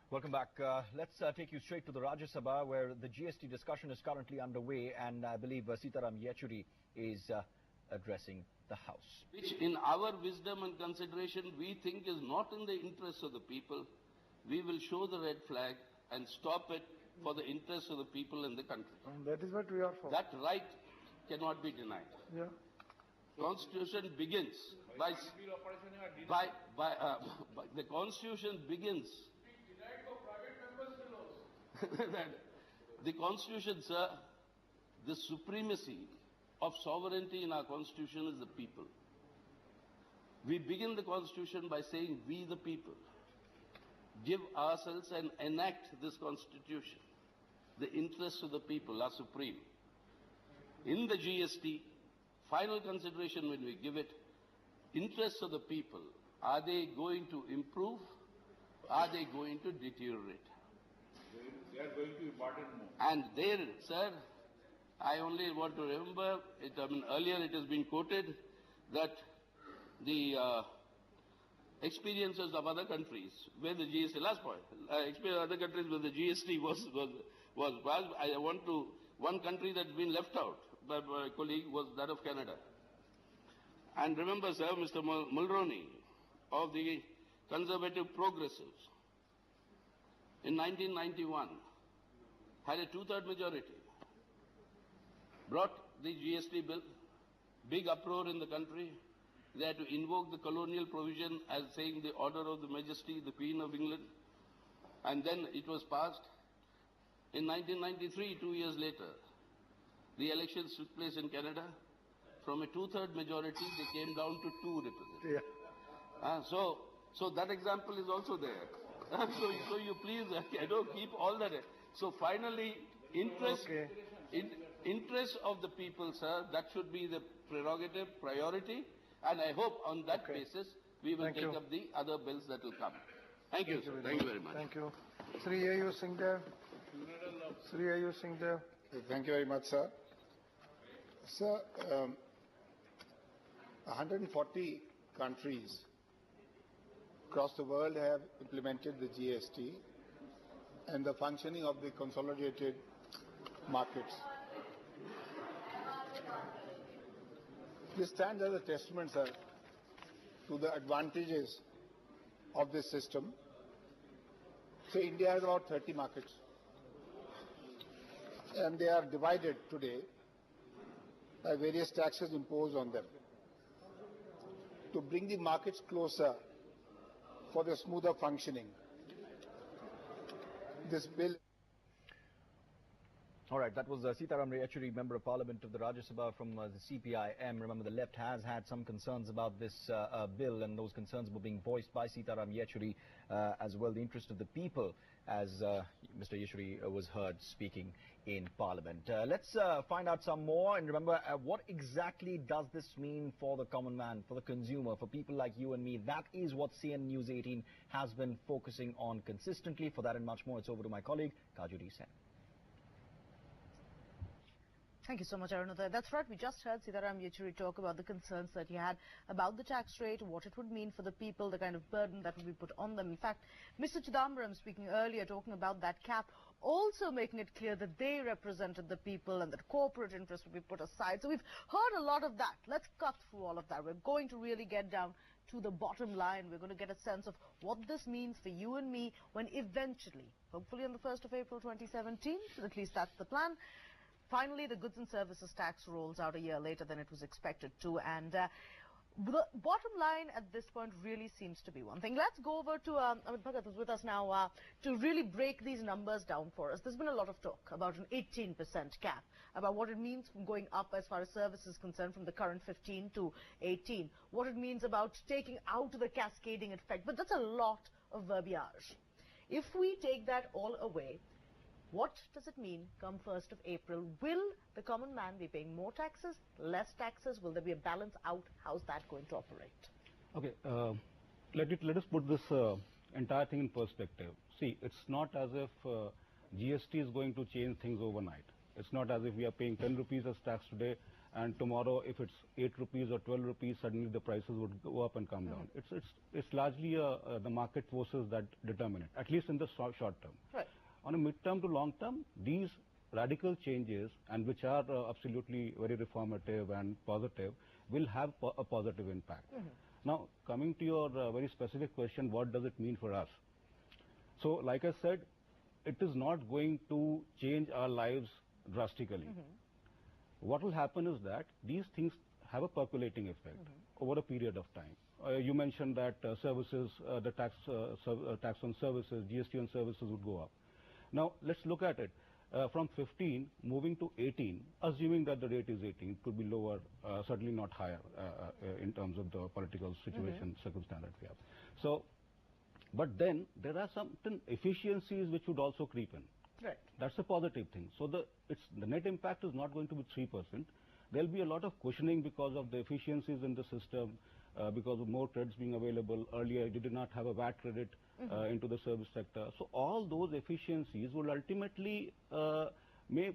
Welcome back. Let's take you straight to the Rajya Sabha, where the GST discussion is currently underway, and I believe Sitaram Yechuri is addressing the House. Which, in our wisdom and consideration, we think is not in the interest of the people. We will show the red flag and stop it for the interest of the people in the country. And that is what we are for. That right cannot be denied. Yeah. Constitution begins the Constitution begins. The Constitution, sir, the supremacy of sovereignty in our Constitution is the people. We begin the Constitution by saying, we the people give ourselves and enact this Constitution. The interests of the people are supreme. In the GST, final consideration when we give it, interests of the people, are they going to improve? Are they going to deteriorate? They are going to be burdened more. And there, sir, I only want to remember, earlier it has been quoted that the experiences of other countries where the GST, last point, experience of other countries where the GST was I want to, one country that's been left out by my colleague was that of Canada. And remember, sir, Mr. Mulroney of the Conservative Progressives in 1991 had a two-third majority, brought the GST bill, big uproar in the country. They had to invoke the colonial provision as saying the order of the Majesty, the Queen of England, and then it was passed. In 1993, 2 years later, the elections took place in Canada. From a two-third majority, they came down to 2 representatives. Yeah. So that example is also there. So you please, keep all that. So finally, interest of the people, sir, that should be the prerogative, priority, and I hope on that basis we will take up the other bills that will come. Thank you, sir. Thank you very much. Thank you. Sri Ayu Singh there. Sri Ayu Singh there. Thank you very much, sir. Sir, 140 countries across the world have implemented the GST and the functioning of the consolidated markets. This stands as a testament, sir, to the advantages of this system. So India has about 30 markets, and they are divided today by various taxes imposed on them. To bring the markets closer for the smoother functioning, this bill. All right, that was Sitaram Yechuri, Member of Parliament of the Rajya Sabha from the CPIM. Remember, the left has had some concerns about this bill, and those concerns were being voiced by Sitaram Yechuri as well, the interest of the people, as Mr. Yechuri was heard speaking in Parliament. Let's find out some more, and remember, what exactly does this mean for the common man, for the consumer, for people like you and me? That is what CNN-News18 has been focusing on consistently. For that and much more, it's over to my colleague, Kajuri Sen. Thank you so much, Arunodaya. That's right. We just heard Sitaram Yechuri talk about the concerns that he had about the tax rate, what it would mean for the people, the kind of burden that would be put on them. In fact, Mr. Chidambaram speaking earlier, talking about that cap, also making it clear that they represented the people and that corporate interests would be put aside. So we've heard a lot of that. Let's cut through all of that. We're going to really get down to the bottom line. We're going to get a sense of what this means for you and me when eventually, hopefully on the 1st of April 2017, at least that's the plan, finally, the goods and services tax rolls out a year later than it was expected to. And the bottom line at this point really seems to be one thing. Let's go over to Amit Bhagat, who's with us now, to really break these numbers down for us. There's been a lot of talk about an 18% cap, about what it means from going up as far as services is concerned from the current 15 to 18, what it means about taking out the cascading effect. But that's a lot of verbiage. If we take that all away, what does it mean come 1st of April? Will the common man be paying more taxes, less taxes? Will there be a balance out? How's that going to operate? Okay, let us put this entire thing in perspective. See, it's not as if GST is going to change things overnight. It's not as if we are paying 10 rupees as tax today and tomorrow if it's 8 rupees or 12 rupees, suddenly the prices would go up and come down. It's largely the market forces that determine it, at least in the short term. Right. On a mid-term to long-term, these radical changes, and which are absolutely very reformative and positive, will have a positive impact. Now, coming to your very specific question, what does it mean for us? So, like I said, it is not going to change our lives drastically. What will happen is that these things have a percolating effect over a period of time. You mentioned that services, the tax on services, GST on services would go up. Now, let's look at it. From 15 moving to 18, assuming that the rate is 18, it could be lower, certainly not higher in terms of the political situation, circumstance that we have. So, but then there are certain efficiencies which would also creep in. Right. That's a positive thing. So the net impact is not going to be 3%. There'll be a lot of cushioning because of the efficiencies in the system, because of more credits being available. Earlier, you did not have a VAT credit into the service sector. So all those efficiencies will ultimately may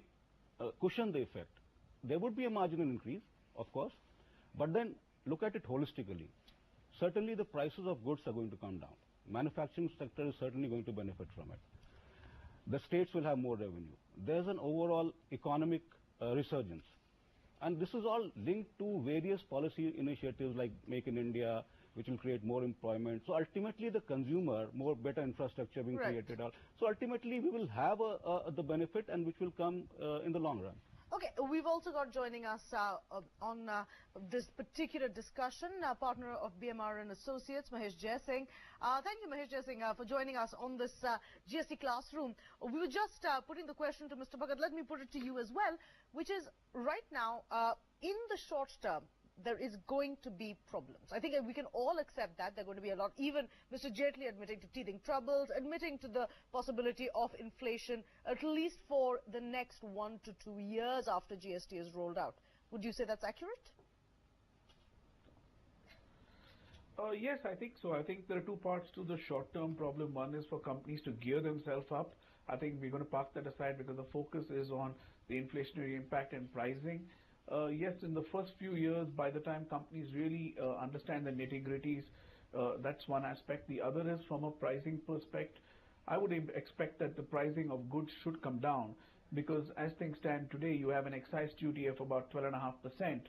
cushion the effect. There would be a marginal increase, of course, but then look at it holistically. Certainly, the prices of goods are going to come down. Manufacturing sector is certainly going to benefit from it. The states will have more revenue. There's an overall economic resurgence. And this is all linked to various policy initiatives like Make in India, which will create more employment. So ultimately, the consumer, better infrastructure being created. So ultimately, we will have the benefit, and which will come in the long run. Okay, we've also got joining us on this particular discussion, partner of BMR and Associates, Mahesh Jaising. Thank you, Mahesh Jaising, for joining us on this GST classroom. We were just putting the question to Mr. Bhagat. Let me put it to you as well, which is right now, in the short term, there is going to be problems. I think we can all accept that. There are going to be a lot, even Mr. Jaitley admitting to teething troubles, admitting to the possibility of inflation, at least for the next 1 to 2 years after GST is rolled out. Would you say that's accurate? Yes, I think so. I think there are two parts to the short-term problem. One is for companies to gear themselves up. I think we're going to park that aside because the focus is on the inflationary impact and pricing. Yes, in the first few years, by the time companies really understand the nitty-gritties, that's one aspect. The other is from a pricing perspective. I would expect that the pricing of goods should come down because as things stand today, you have an excise duty of about 12.5%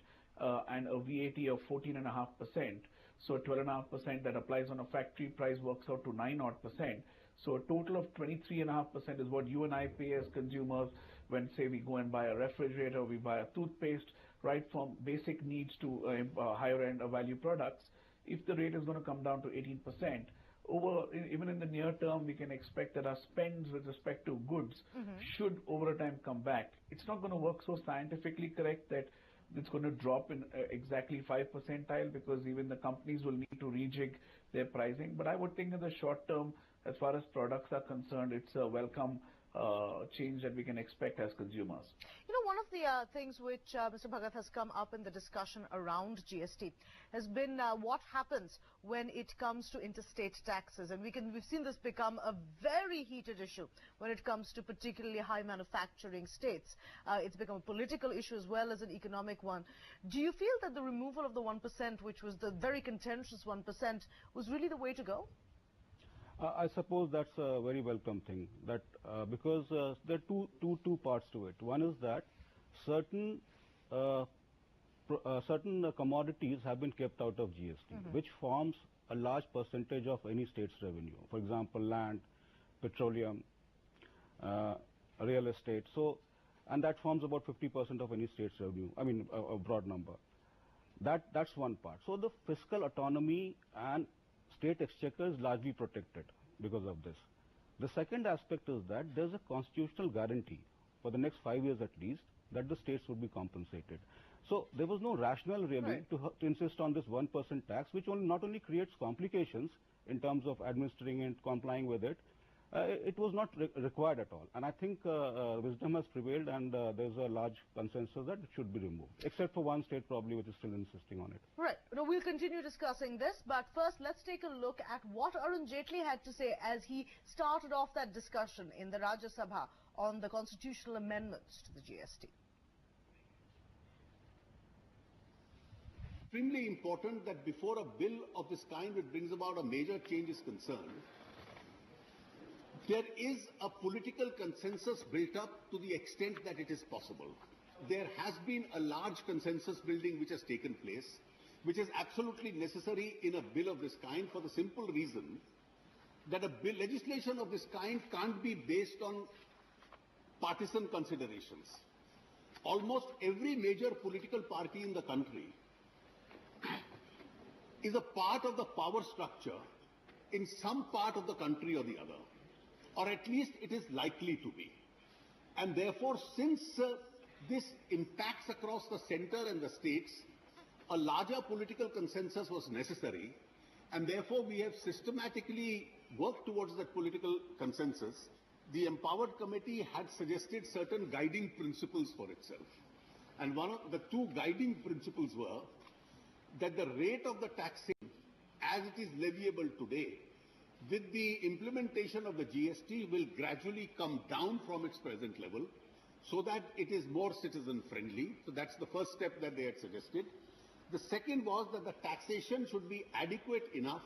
and a VAT of 14.5%. So 12.5% that applies on a factory price works out to 9-odd%. So a total of 23.5% is what you and I pay as consumers when, say, we go and buy a refrigerator, we buy a toothpaste, right from basic needs to higher end value products. If the rate is going to come down to 18%, even in the near term, we can expect that our spends with respect to goods should over time come back. It's not going to work so scientifically correct that it's going to drop in exactly 5 percentile because even the companies will need to rejig their pricing. But I would think in the short term, as far as products are concerned, it's a welcome change that we can expect as consumers. You know, one of the things which Mr. Bhagat has come up in the discussion around GST has been what happens when it comes to interstate taxes, and we've seen this become a very heated issue when it comes to particularly high manufacturing states. It's become a political issue as well as an economic one. Do you feel that the removal of the 1%, which was the very contentious 1%, was really the way to go? I suppose that's a very welcome thing, that because there are two parts to it. One is that certain commodities have been kept out of GST, which forms a large percentage of any state's revenue. For example, land, petroleum, real estate. So, and that forms about 50% of any state's revenue. I mean, a broad number. That's one part. So the fiscal autonomy and state exchequer is largely protected because of this. The second aspect is that there's a constitutional guarantee for the next 5 years at least that the states would be compensated. So there was no rationale really to insist on this 1% tax, which not only creates complications in terms of administering and complying with it, it was not required at all. And I think wisdom has prevailed, and there's a large consensus that it should be removed, except for one state probably which is still insisting on it. Right. Now, we'll continue discussing this, but first let's take a look at what Arun Jaitley had to say as he started off that discussion in the Rajya Sabha on the constitutional amendments to the GST. extremely important that before a bill of this kind which brings about a major change is concerned, there is a political consensus built up to the extent that it is possible. There has been a large consensus building which has taken place, which is absolutely necessary in a bill of this kind for the simple reason that a bill, legislation of this kind can't be based on partisan considerations. Almost every major political party in the country is a part of the power structure in some part of the country or the other, or at least it is likely to be. And therefore, since this impacts across the center and the states, a larger political consensus was necessary, and therefore we have systematically worked towards that political consensus. The Empowered Committee had suggested certain guiding principles for itself. And one of the two guiding principles were that the rate of the taxation as it is leviable today, with the implementation of the GST, will gradually come down from its present level so that it is more citizen friendly. So that's the first step that they had suggested. The second was that the taxation should be adequate enough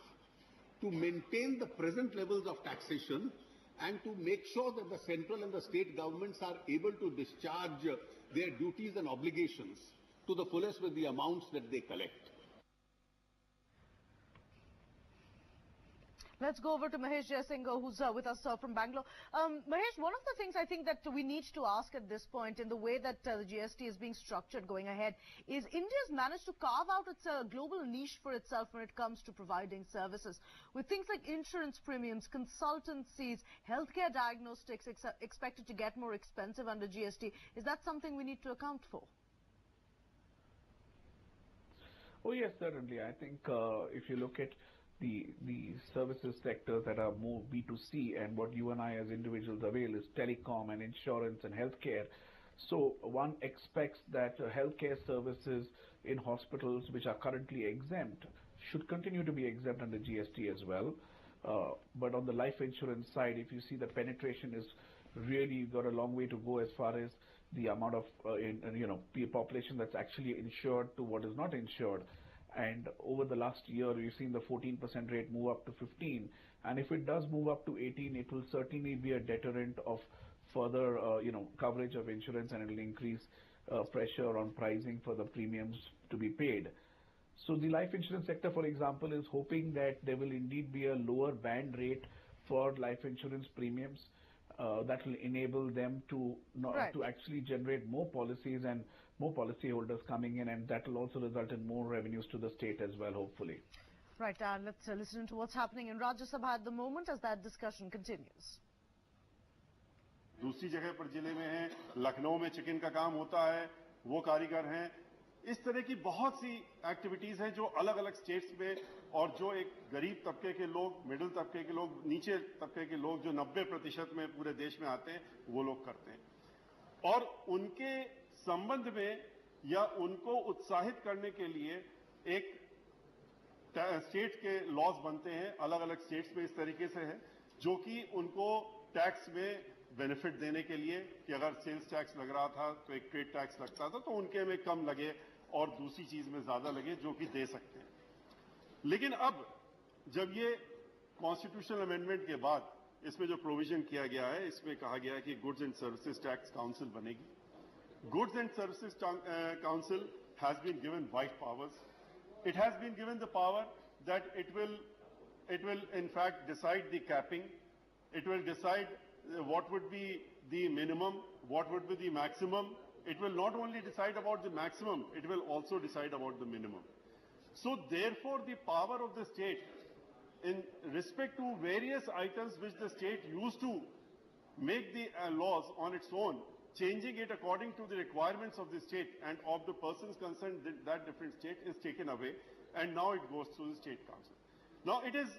to maintain the present levels of taxation and to make sure that the central and the state governments are able to discharge their duties and obligations to the fullest with the amounts that they collect. Let's go over to Mahesh Jaising, who's with us from Bangalore. Mahesh, one of the things I think that we need to ask at this point in the way that the GST is being structured going ahead is India's managed to carve out its global niche for itself when it comes to providing services. With things like insurance premiums, consultancies, healthcare diagnostics expected to get more expensive under GST. Is that something we need to account for? Oh yes, certainly. I think if you look at the services sectors that are more B2C, and what you and I as individuals avail is telecom and insurance and healthcare. So one expects that healthcare services in hospitals which are currently exempt should continue to be exempt under GST as well. But on the life insurance side, if you see the penetration is really got a long way to go as far as the amount of population that's actually insured to what is not insured. And over the last year, we've seen the 14% rate move up to 15. And if it does move up to 18, it will certainly be a deterrent of further, coverage of insurance, and it will increase pressure on pricing for the premiums to be paid. So the life insurance sector, for example, is hoping that there will indeed be a lower band rate for life insurance premiums that will enable them to to actually generate more policies and more policyholders coming in, and that will also result in more revenues to the state as well, hopefully. Right, let's listen to what's happening in Rajya Sabha at the moment as that discussion continues. दूसरी जगह पर जिले में है, लखनऊ में chicken का काम होता है, वो कारीगर हैं। इस तरह की बहुत सी एक्टिविटीज हैं जो अलग अलग स्टेट्स में, और जो एक गरीब तबके के लोग, मिडिल तबके के लोग, नीचे तबके के लोग जो 90% में पूरे देश में आते हैं, वो लोग करते हैं। और उनके संबंध में या उनको उत्साहित करने के लिए एक स्टेट के लॉज बनते हैं, अलग अलग स्टेट्स में इस तरीके से है, जो कि उनको टैक्स में बेनिफिट देने के लिए कि अगर सेल्स टैक्स लग रहा था तो एक ट्रेड टैक्स लगता था, तो उनके में कम लगे और दूसरी चीज में ज्यादा लगे, जो कि दे सकते हैं। लेकिन अब जब ये कॉन्स्टिट्यूशनल अमेंडमेंट के बाद इसमें जो प्रोविजन किया गया है, इसमें कहा गया है कि goods and services tax council बनेगी। Goods and Services Council has been given wide powers. It has been given the power that it will in fact decide the capping. It will decide what would be the minimum, what would be the maximum. It will not only decide about the maximum, it will also decide about the minimum. So therefore, the power of the state in respect to various items which the state used to make the laws on its own, changing it according to the requirements of the state and of the persons concerned that different state, is taken away, and now it goes through the State Council. Now it is...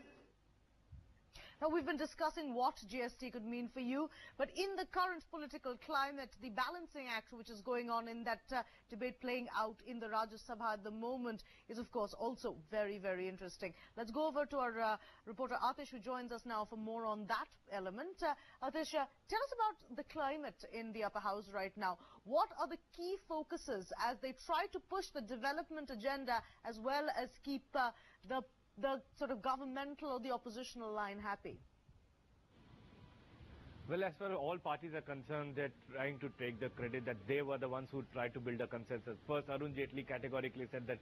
Now, we've been discussing what GST could mean for you, but in the current political climate, the balancing act which is going on in that debate playing out in the Rajya Sabha at the moment is, of course, also very, very interesting. Let's go over to our reporter Atish, who joins us now for more on that element. Atish, tell us about the climate in the upper house right now. What are the key focuses as they try to push the development agenda as well as keep the sort of governmental or the oppositional line happy? Well, as far as all parties are concerned, they're trying to take the credit that they were the ones who tried to build a consensus. First, Arun Jaitley categorically said that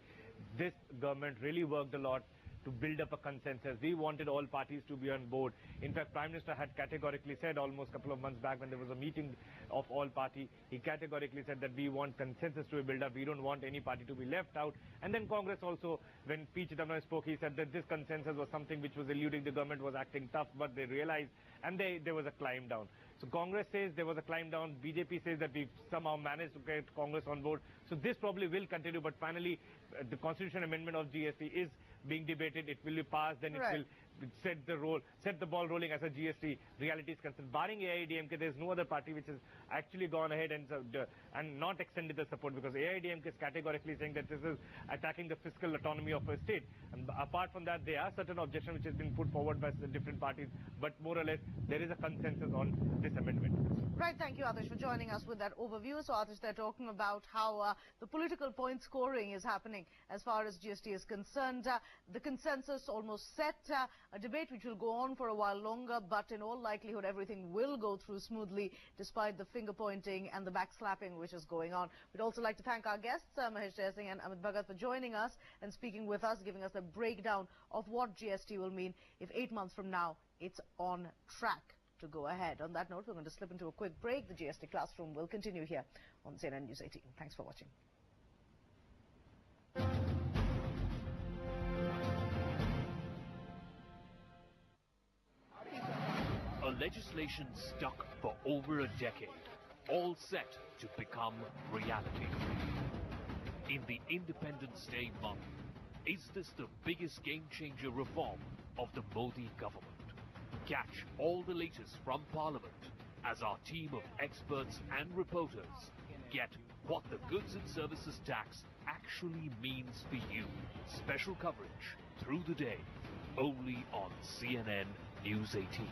this government really worked a lot to build up a consensus. We wanted all parties to be on board. In fact, Prime Minister had categorically said almost a couple of months back when there was a meeting of all party, he categorically said that we want consensus to be built up. We don't want any party to be left out. And then Congress also, when P. Chidambaram spoke, he said that this consensus was something which was eluding. The government was acting tough, but they realized, and there was a climb down. So Congress says there was a climb down. BJP says that we somehow managed to get Congress on board. So this probably will continue, but finally the constitution amendment of GST is being debated. It will be passed, then it will set the ball rolling as a GST reality is concerned. Barring AIADMK, there is no other party which has actually gone ahead and not extended the support, because AIADMK is categorically saying that this is attacking the fiscal autonomy of a state. And apart from that, there are certain objections which has been put forward by the different parties, but more or less there is a consensus on this amendment. Right, thank you, Atish, for joining us with that overview. So, Atish, they're talking about how the political point scoring is happening as far as GST is concerned. The consensus almost set, a debate which will go on for a while longer, but in all likelihood everything will go through smoothly despite the finger pointing and the backslapping which is going on. We'd also like to thank our guests, Mahesh Jaising and Amit Bhagat, for joining us and speaking with us, giving us a breakdown of what GST will mean if 8 months from now it's on track to go ahead. On that note, we're going to slip into a quick break. The GST Classroom will continue here on CNN News 18. Thanks for watching. A legislation stuck for over a decade, all set to become reality. In the Independence Day month, is this the biggest game-changer reform of the Modi government? Catch all the latest from Parliament as our team of experts and reporters get what the goods and services tax actually means for you. Special coverage through the day, only on CNN News 18.